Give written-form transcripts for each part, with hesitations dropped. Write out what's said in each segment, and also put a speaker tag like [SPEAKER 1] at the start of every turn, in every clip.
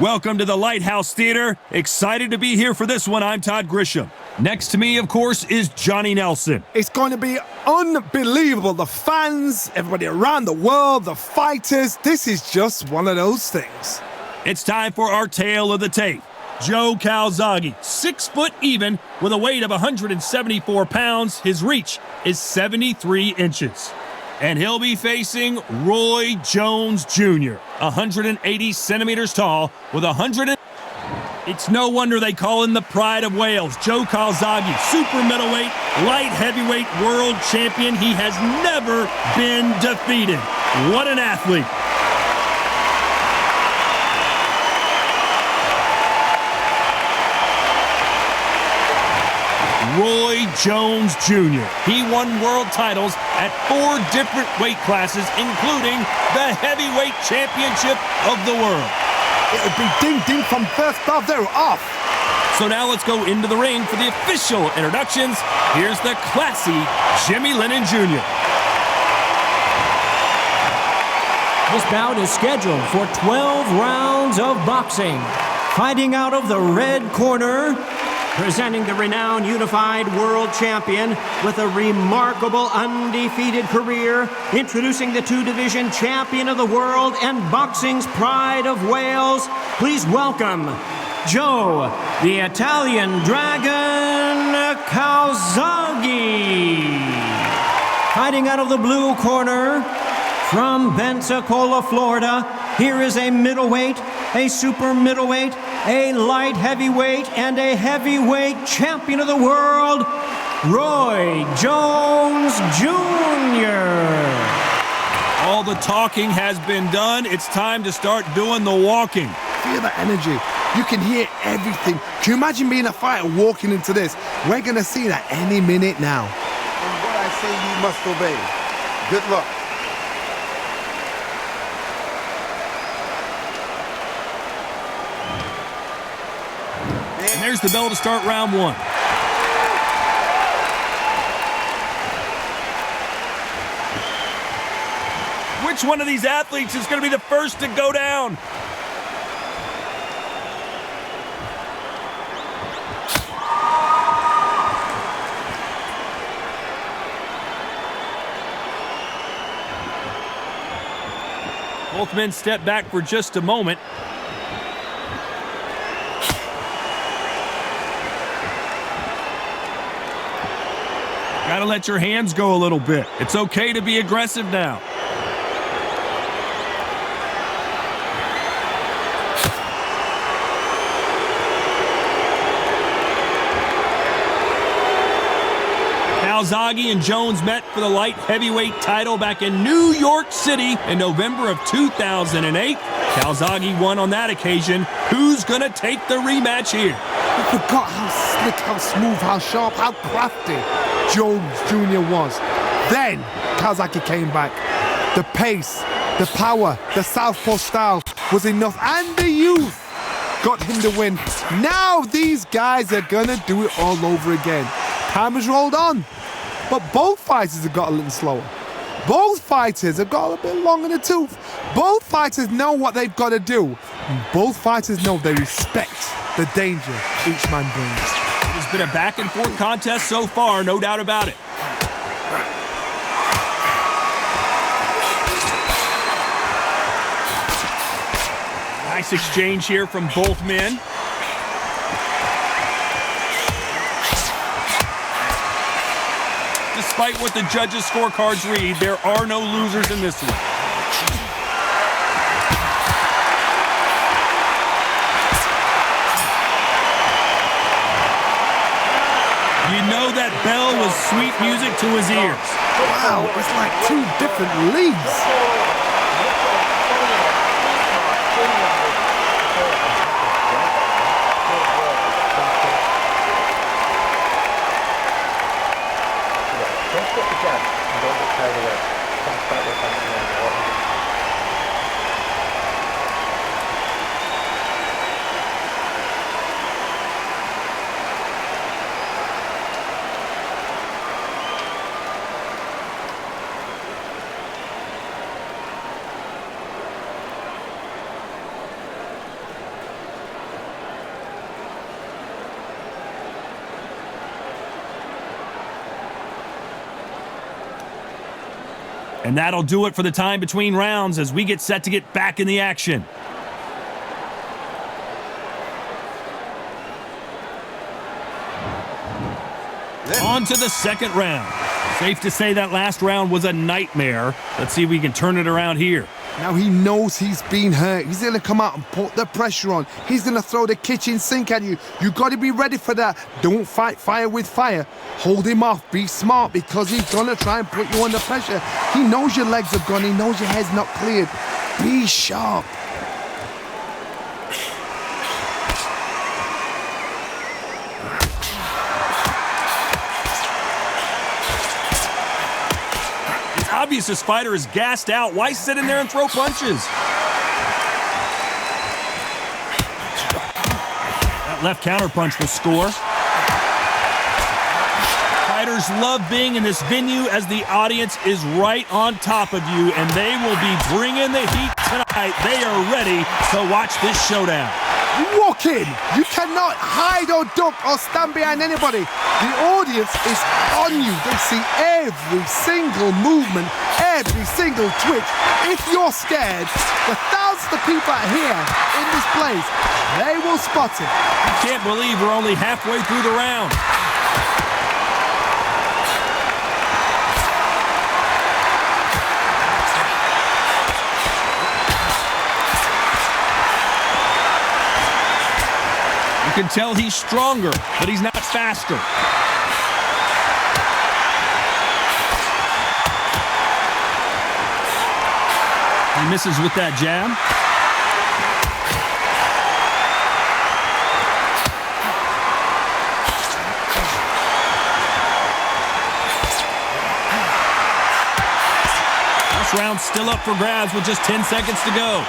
[SPEAKER 1] Welcome to the Lighthouse Theater. Excited to be here for this one. I'm Todd Grisham. Next to me, of course, is Johnny Nelson.
[SPEAKER 2] It's going to be unbelievable. The fans, everybody around the world, the fighters. This is just one of those things.
[SPEAKER 1] It's time for our tale of the tape. Joe Calzaga, 6 foot even, with a weight of 174 pounds. His reach is 73 inches. And he'll be facing Roy Jones Jr., 180 centimeters tall, with 100. It's no wonder they call him the Pride of Wales. Joe Calzaga, super middleweight, light heavyweight world champion. He has never been defeated. What an athlete. Roy Jones Jr. He won world titles at 4 different weight classes, including the heavyweight championship of the world.
[SPEAKER 2] It'll be ding-ding from first off. They're off.
[SPEAKER 1] So now let's go into the ring for the official introductions. Here's the classy Jimmy Lennon Jr.
[SPEAKER 3] This bout is scheduled for 12 rounds of boxing. Fighting out of the red corner, presenting the renowned unified world champion with a remarkable undefeated career, introducing the 2-division champion of the world and boxing's Pride of Wales, please welcome Joe, the Italian Dragon Calzaga. Fighting out of the blue corner, from Pensacola, Florida, here is a middleweight, a super middleweight, a light heavyweight, and a heavyweight champion of the world, Roy Jones Jr.
[SPEAKER 1] All the talking has been done. It's time to start doing the walking.
[SPEAKER 2] Feel the energy. You can hear everything. Can you imagine being a fighter walking into this? We're going to see that any minute now.
[SPEAKER 4] And what I say you must obey. Good luck.
[SPEAKER 1] And there's the bell to start round 1. Which one of these athletes is going to be the first to go down? Both men step back for just a moment. Gotta let your hands go a little bit. It's okay to be aggressive now. Calzaga and Jones met for the light heavyweight title back in New York City in November of 2008. Calzaga won on that occasion. Who's gonna take the rematch here?
[SPEAKER 2] I forgot how slick, how smooth, how sharp, how crafty Jones Jr. was. Then Calzaga came back. The pace, the power, the southpaw style was enough, and the youth got him to win. Now these guys are gonna do it all over again. Time has rolled on, but both fighters have got a little slower. Both fighters have got a bit long in the tooth. Both fighters know what they've got to do. Both fighters know they respect the danger each man brings.
[SPEAKER 1] It has been a back-and-forth contest so far, no doubt about it. Nice exchange here from both men. Despite what the judges' scorecards read, there are no losers in this one. You know that bell was sweet music to his ears.
[SPEAKER 2] Wow, it's like 2 different leagues.
[SPEAKER 1] And that'll do it for the time between rounds as we get set to get back in the action. On to the second round. Safe to say that last round was a nightmare. Let's see if we can turn it around here.
[SPEAKER 2] Now he knows he's been hurt. He's going to come out and put the pressure on. He's going to throw the kitchen sink at you. You got to be ready for that. Don't fight fire with fire. Hold him off. Be smart because he's going to try and put you under pressure. He knows your legs have gone. He knows your head's not cleared. Be sharp.
[SPEAKER 1] Obvious this fighter is gassed out. Why sit in there and throw punches? That left counterpunch will score. Fighters love being in this venue as the audience is right on top of you, and they will be bringing the heat tonight. They are ready to watch this showdown.
[SPEAKER 2] Walk in. You cannot hide or duck or stand behind anybody. The audience is on you. They see every single movement, every single twitch. If you're scared, the thousands of people are here in this place. They will spot it.
[SPEAKER 1] I can't believe we're only halfway through the round. You can tell he's stronger, but he's not faster. He misses with that jab. This round's still up for grabs with just 10 seconds to go.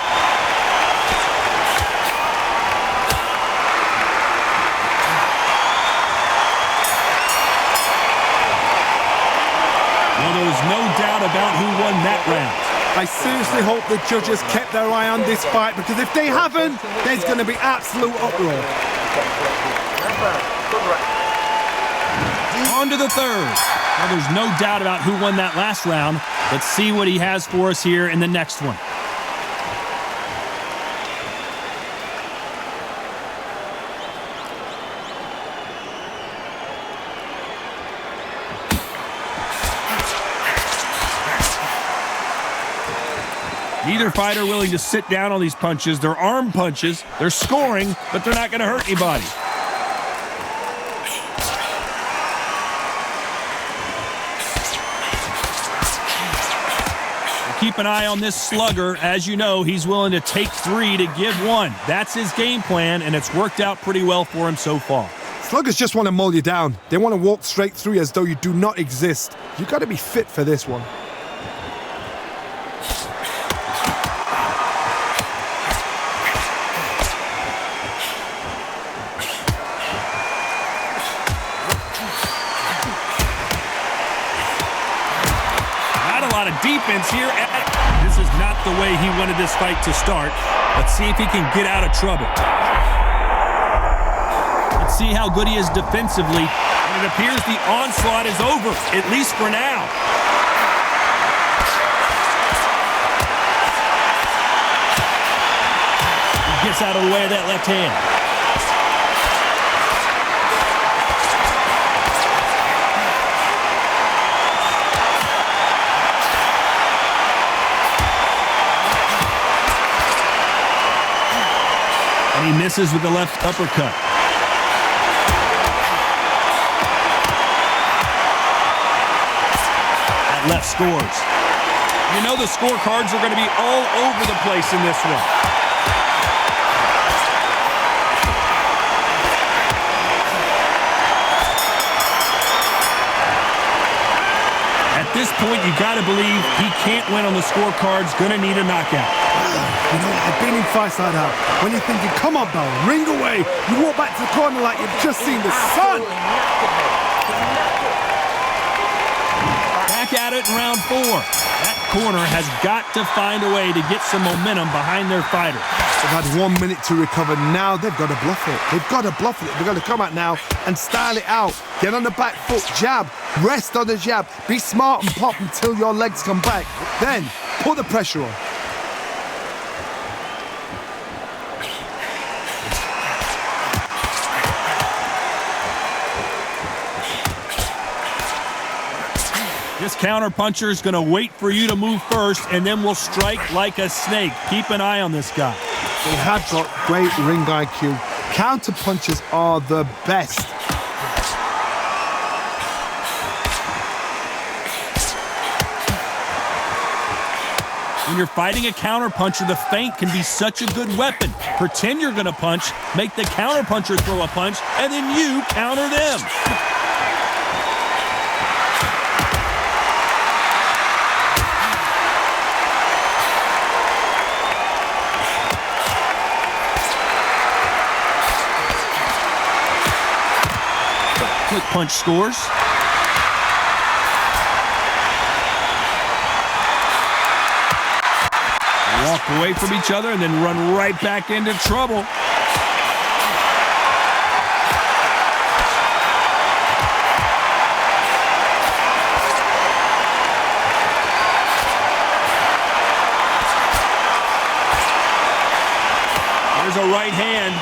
[SPEAKER 1] There's no doubt about who won that round.
[SPEAKER 2] I seriously hope the judges kept their eye on this fight, because if they haven't, there's going to be absolute uproar.
[SPEAKER 1] On to the third. Well, there's no doubt about who won that last round. Let's see what he has for us here in the next one. Neither fighter willing to sit down on these punches. They're arm punches. They're scoring, but they're not going to hurt anybody. Keep an eye on this slugger. As you know, he's willing to take 3 to give 1. That's his game plan, and it's worked out pretty well for him so far.
[SPEAKER 2] Sluggers just want to mull you down. They want to walk straight through you as though you do not exist. You got to be fit for this one.
[SPEAKER 1] Defense here. This is not the way he wanted this fight to start. Let's see if he can get out of trouble. Let's see how good he is defensively. And it appears the onslaught is over, at least for now. He gets out of the way of that left hand. And he misses with the left uppercut. That left scores. You know the scorecards are going to be all over the place in this one. At this point, you got to believe he can't win on the scorecards. Going to need a knockout.
[SPEAKER 2] You know, I've been in fights like that. When you're thinking, come on, Bell, ring away. You walk back to the corner like you've just seen the sun.
[SPEAKER 1] Back at it in round 4. That corner has got to find a way to get some momentum behind their fighter.
[SPEAKER 2] They've had 1 minute to recover. Now they've got to bluff it. They've got to bluff it. They've got to come out now and style it out. Get on the back foot, jab, rest on the jab. Be smart and pop until your legs come back. Then put the pressure on.
[SPEAKER 1] This counter-puncher is going to wait for you to move first, and then will strike like a snake. Keep an eye on this guy.
[SPEAKER 2] They have got great ring IQ. Counter-punchers are the best.
[SPEAKER 1] When you're fighting a counter-puncher, the feint can be such a good weapon. Pretend you're going to punch, make the counter-puncher throw a punch, and then you counter them. Quick punch scores. Walk away from each other and then run right back into trouble. There's a right hand.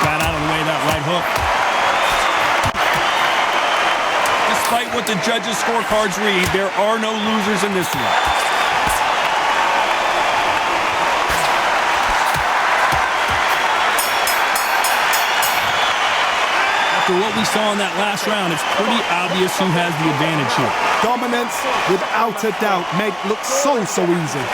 [SPEAKER 1] Got out of the way of that right hook. Despite what the judges' scorecards read, there are no losers in this one. After what we saw in that last round, it's pretty obvious who has the advantage here.
[SPEAKER 2] Dominance, without a doubt, made it look so easy.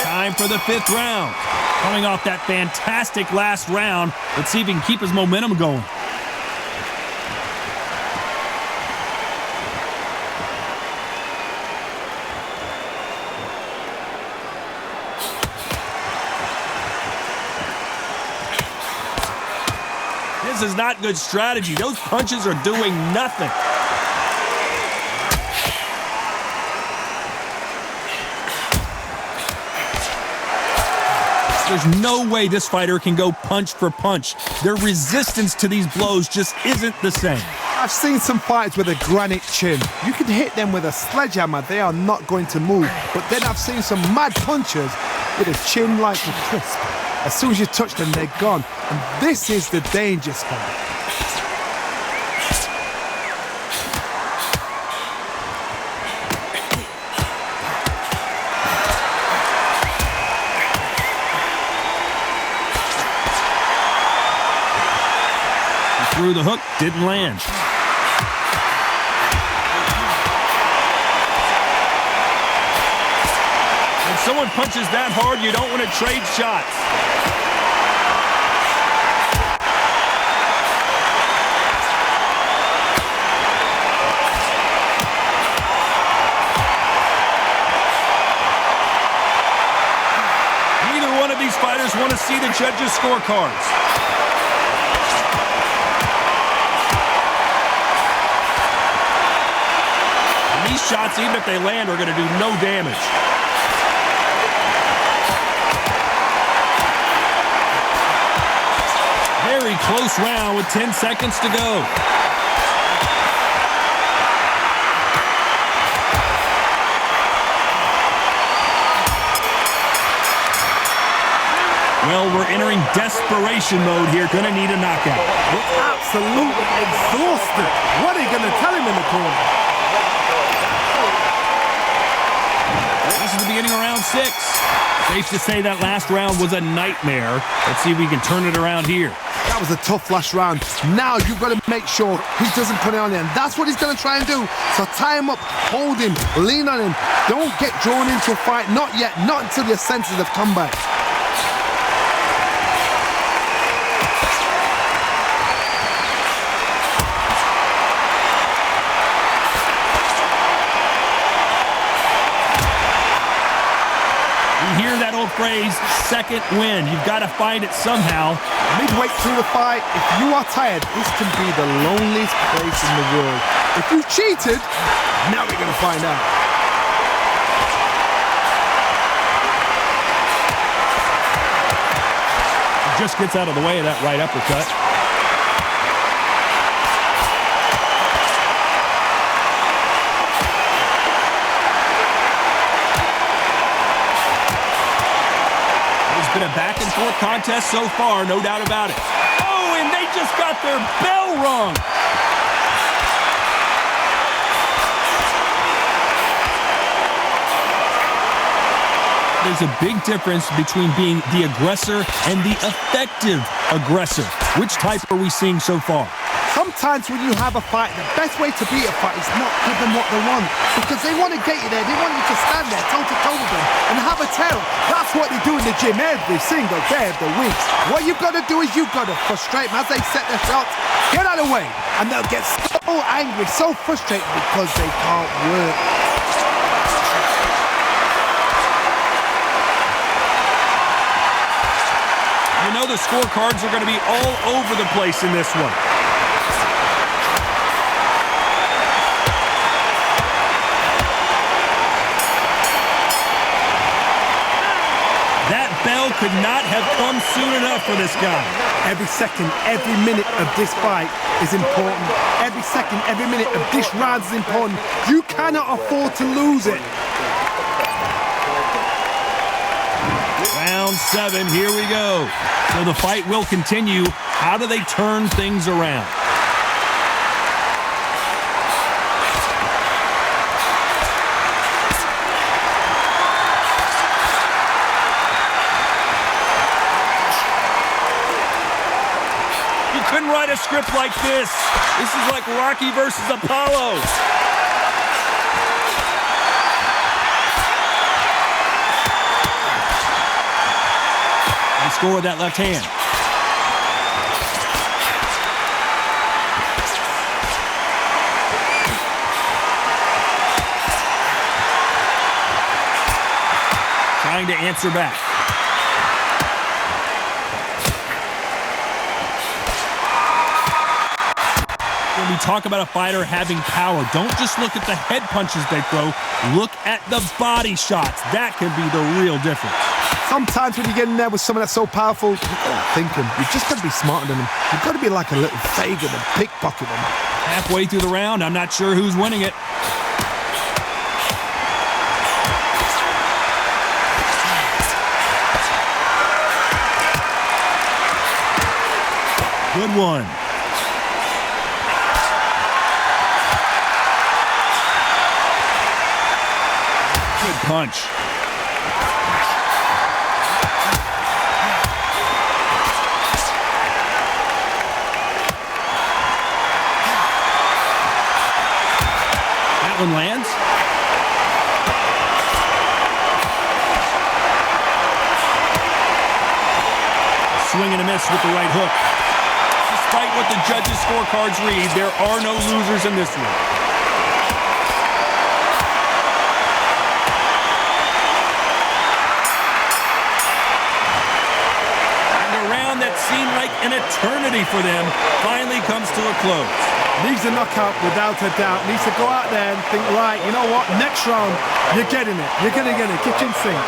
[SPEAKER 1] Time for the 5th round. Coming off that fantastic last round, let's see if he can keep his momentum going. This is not good strategy. Those punches are doing nothing. There's no way this fighter can go punch for punch. Their resistance to these blows just isn't the same.
[SPEAKER 2] I've seen some fights with a granite chin. You can hit them with a sledgehammer, they are not going to move. But then I've seen some mad punchers with a chin like a crisp. As soon as you touch them, they're gone. And this is the danger spot.
[SPEAKER 1] Through the hook, didn't land. When someone punches that hard, you don't want to trade shots. Neither one of these fighters want to see the judges' scorecards. These shots, even if they land, are going to do no damage. Very close round with 10 seconds to go. Well, we're entering desperation mode here. Going to need a knockout.
[SPEAKER 2] We're absolutely exhausted. What are you going to tell him in the corner?
[SPEAKER 1] This is the beginning of round 6. Safe to say that last round was a nightmare. Let's see if we can turn it around here.
[SPEAKER 2] That was a tough last round. Now you've got to make sure he doesn't put it on you, and that's what he's going to try and do. So tie him up, hold him, lean on him. Don't get drawn into a fight. Not yet. Not until your senses have come back.
[SPEAKER 1] phrase, second win. You've got to find it somehow.
[SPEAKER 2] Midway through the fight, if you are tired, this can be the loneliest place in the world. If you cheated, now we're going to find out.
[SPEAKER 1] Just gets out of the way of that right uppercut. It's been a back and forth contest so far, no doubt about it. Oh, and they just got their bell rung. There's a big difference between being the aggressor and the effective aggressor. Which type are we seeing so far?
[SPEAKER 2] Sometimes when you have a fight, the best way to beat a fight is not give them what they want. Because they want to get you there. They want you to stand there toe-to-toe with them and have a tell. That's what they do in the gym every single day of the week. What you've got to do is you've got to frustrate them as they set their shots. Get out of the way. And they'll get so angry, so frustrated because they can't work.
[SPEAKER 1] You know the scorecards are going to be all over the place in this one. That bell could not have come soon enough for this guy.
[SPEAKER 2] Every second, every minute of this fight is important. Every second, every minute of this round is important. You cannot afford to lose it.
[SPEAKER 1] Round 7, here we go. So the fight will continue. How do they turn things around? You couldn't write a script like this. This is like Rocky versus Apollo. Score with that left hand. Trying to answer back. When we talk about a fighter having power, don't just look at the head punches they throw. Look at the body shots. That can be the real difference.
[SPEAKER 2] Sometimes when you get in there with someone that's so powerful, you've got to think them. You've just got to be smarter than them. You've got to be like a little Fagin and pickpocket them.
[SPEAKER 1] Halfway through the round, I'm not sure who's winning it. Good one. Good punch. That one lands. Swing and a miss with the right hook. Despite what the judges' scorecards read, there are no losers in this one. And a round that seemed like an eternity for them finally comes to a close.
[SPEAKER 2] Needs a knockout without a doubt. Needs to go out there and think, right, you know what, next round, you're getting it. You're going to get it. Kitchen sink.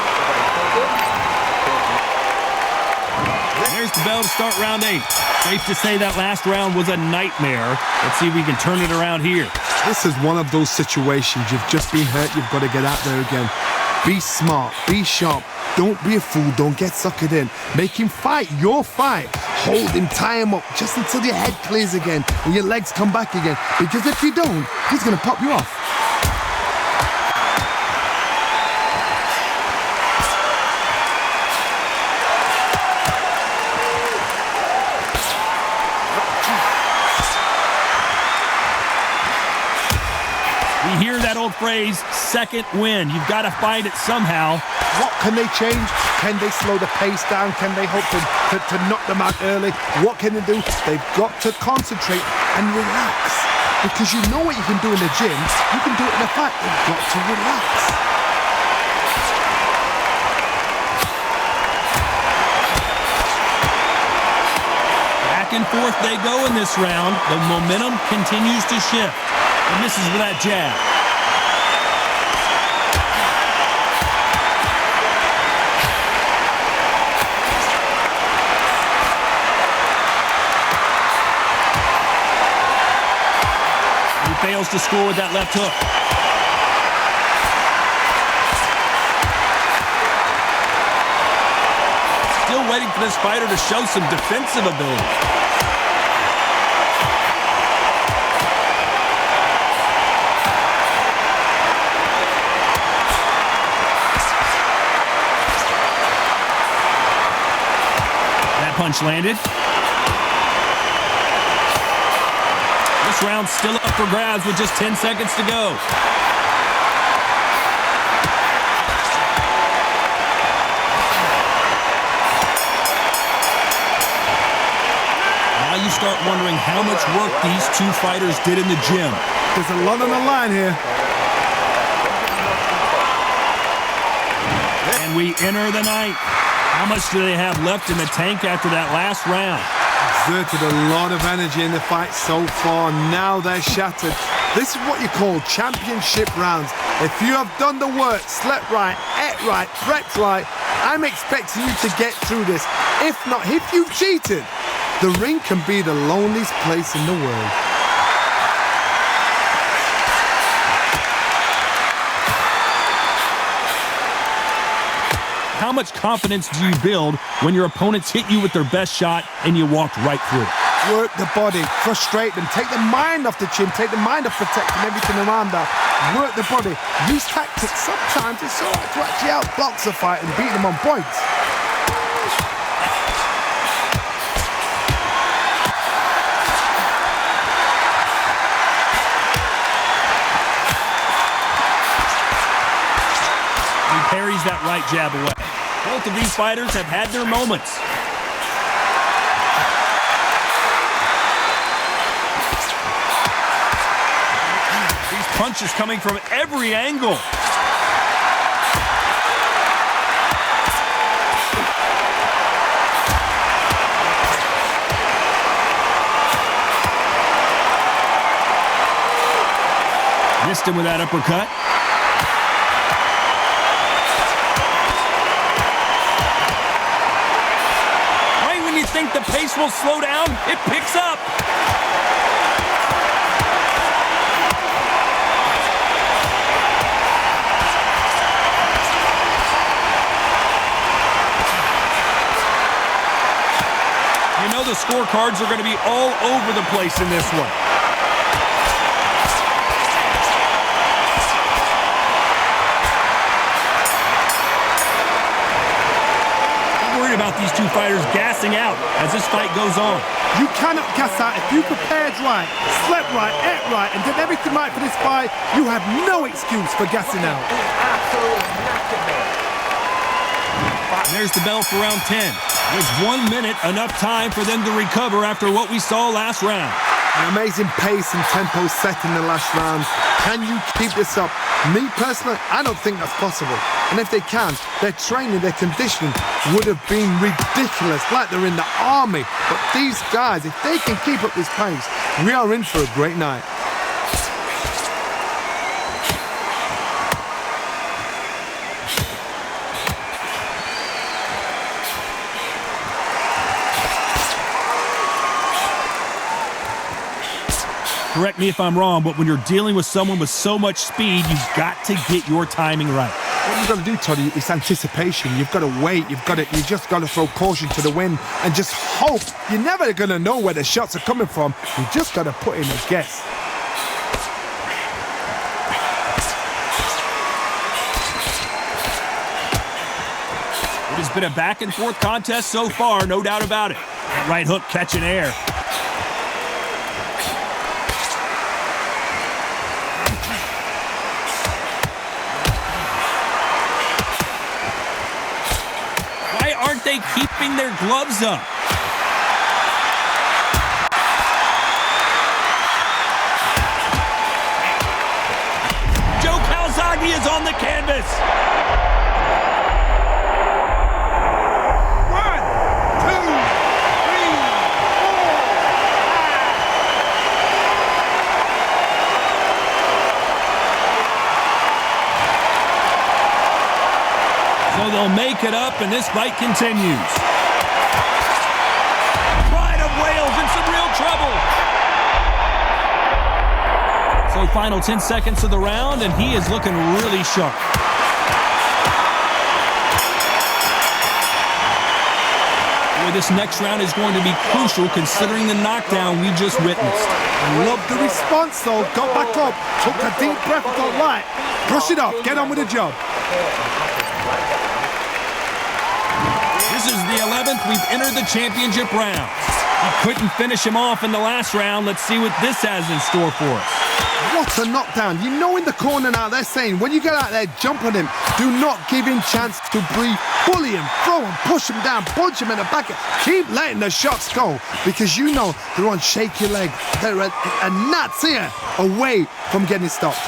[SPEAKER 1] There's the bell to start round 8. Safe to say that last round was a nightmare. Let's see if we can turn it around here.
[SPEAKER 2] This is one of those situations. You've just been hurt. You've got to get out there again. Be smart. Be sharp. Don't be a fool. Don't get suckered in. Make him fight your fight. Hold him. Tie him up just until your head clears again and your legs come back again. Because if you don't, he's going to pop you off.
[SPEAKER 1] We hear that old phrase, second win. You've got to find it somehow.
[SPEAKER 2] What can they change? Can they slow the pace down? Can they hope to knock them out early? What can they do? They've got to concentrate and relax. Because you know what you can do in the gym. You can do it in the fight. They've got to relax.
[SPEAKER 1] Back and forth they go in this round. The momentum continues to shift. And misses with that jab. He fails to score with that left hook. Still waiting for this fighter to show some defensive ability. That punch landed. This round's still up for grabs with just 10 seconds to go. You start wondering how much work these two fighters did in the gym.
[SPEAKER 2] There's a lot on the line here.
[SPEAKER 1] And we enter the ninth. How much do they have left in the tank after that last round?
[SPEAKER 2] Exerted a lot of energy in the fight so far. Now they're shattered. This is what you call championship rounds. If you have done the work, slept right, ate right, prepped right, I'm expecting you to get through this. If not, if you've cheated, the ring can be the loneliest place in the world.
[SPEAKER 1] How much confidence do you build when your opponents hit you with their best shot and you walked right through it?
[SPEAKER 2] Work the body, frustrate them, take the mind off the chin, take the mind off protecting everything around that. Work the body, use tactics. Sometimes it's all right to actually outbox a fight and beat them on points.
[SPEAKER 1] Parries that right jab away. Both of these fighters have had their moments. These punches coming from every angle. Missed him with that uppercut. Think the pace will slow down, it picks up. You know the scorecards are going to be all over the place in this one. About these two fighters gassing out as this fight goes on.
[SPEAKER 2] You cannot gas out if you prepared right, slept right, ate right, and did everything right for this fight. You have no excuse for gassing out.
[SPEAKER 1] There's the bell for round 10. There's 1 minute, enough time for them to recover after what we saw last round.
[SPEAKER 2] An amazing pace and tempo set in the last round. Can you keep this up? Me personally, I don't think that's possible. And if they can, their training, their conditioning would have been ridiculous, like they're in the army. But these guys, if they can keep up this pace, we are in for a great night.
[SPEAKER 1] Correct me if I'm wrong, but when you're dealing with someone with so much speed, you've got to get your timing right.
[SPEAKER 2] What you've got to do, Toddy, is anticipation. You've got to wait. You just got to throw caution to the wind and just hope. You're never going to know where the shots are coming from. You just got to put in a guess.
[SPEAKER 1] It has been a back and forth contest so far, no doubt about it. That right hook catching air. Aren't they keeping their gloves up? Joe Calzaga is on the canvas.
[SPEAKER 4] 1, 2, 3, 4.
[SPEAKER 1] So they'll make it up, and this fight continues. Pride of Wales in some real trouble. So final 10 seconds of the round, and he is looking really sharp. Boy, this next round is going to be crucial considering the knockdown we just witnessed.
[SPEAKER 2] I love the response, though. Got back up, took a deep breath, got light. Brush it off, get on with the job.
[SPEAKER 1] This is the 11th. We've entered the championship round. He couldn't finish him off in the last round. Let's see what this has in store for us.
[SPEAKER 2] What a knockdown. You know in the corner now, they're saying, when you get out there, jump on him. Do not give him chance to breathe. Bully him, throw him, push him down, punch him in the back. Keep letting the shots go because you know they're on shaky leg. They're a gnat's ear away from getting stopped.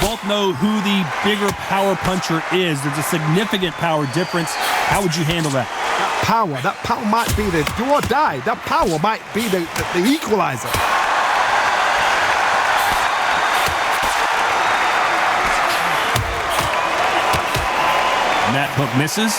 [SPEAKER 1] Both know who the bigger power puncher is. There's a significant power difference. How would you handle that?
[SPEAKER 2] That power might be the do or die. That power might be the equalizer.
[SPEAKER 1] And that hook misses.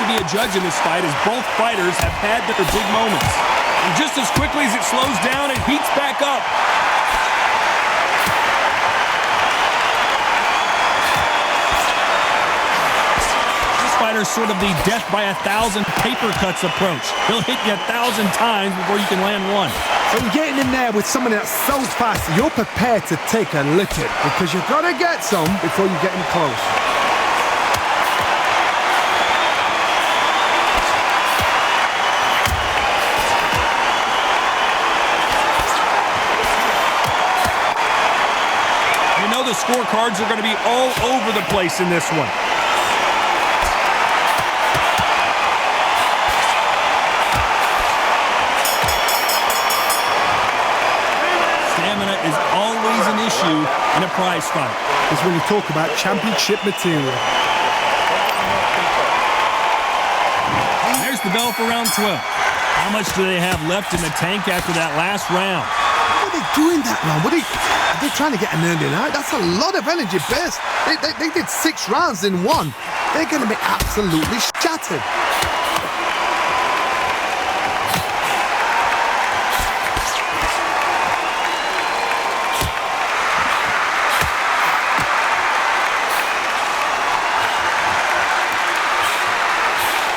[SPEAKER 1] Be a judge in this fight as both fighters have had their big moments. And just as quickly as it slows down, it heats back up. This fighter's sort of the death by 1,000 paper cuts approach. He'll hit you 1,000 times before you can land one.
[SPEAKER 2] So you're getting in there with someone that's so fast, you're prepared to take a licking because you've got to get some before you get him close.
[SPEAKER 1] The scorecards are going to be all over the place in this one. Stamina is always an issue in a prize fight.
[SPEAKER 2] It's when you talk about championship material.
[SPEAKER 1] There's the bell for round 12. How much do they have left in the tank after that last round?
[SPEAKER 2] What are they doing that round? Are they trying to get an early night? That's a lot of energy burst. They did 6 rounds in one. They're going to be absolutely shattered.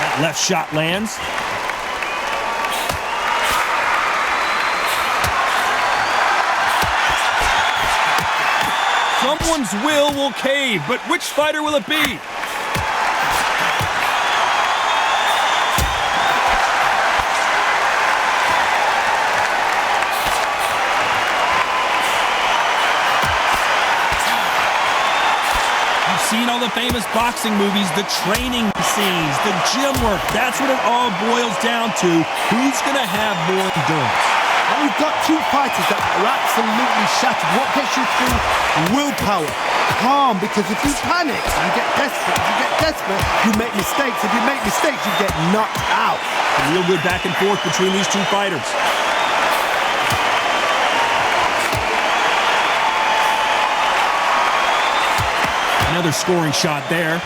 [SPEAKER 1] That left shot lands. Someone's will cave, but which fighter will it be? You've seen all the famous boxing movies, the training scenes, the gym work. That's what it all boils down to. Who's going to have more endurance?
[SPEAKER 2] And you've got 2 fighters that are absolutely shattered. What gets you through? Willpower. Calm, because if you panic, you get desperate. If you get desperate, you make mistakes. If you make mistakes, you get knocked out.
[SPEAKER 1] A real good back and forth between these 2 fighters. Another scoring shot there.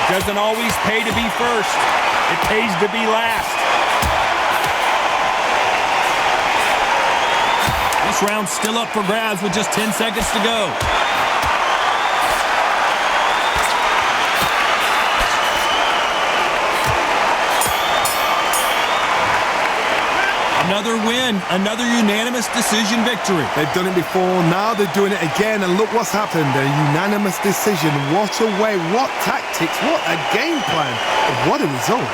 [SPEAKER 1] Doesn't always pay to be first. It pays to be last. This round's still up for grabs with just 10 seconds to go. Another win, another unanimous decision victory.
[SPEAKER 2] They've done it before, now they're doing it again, and look what's happened. A unanimous decision. What a way, what tactics, what a game plan. What a result.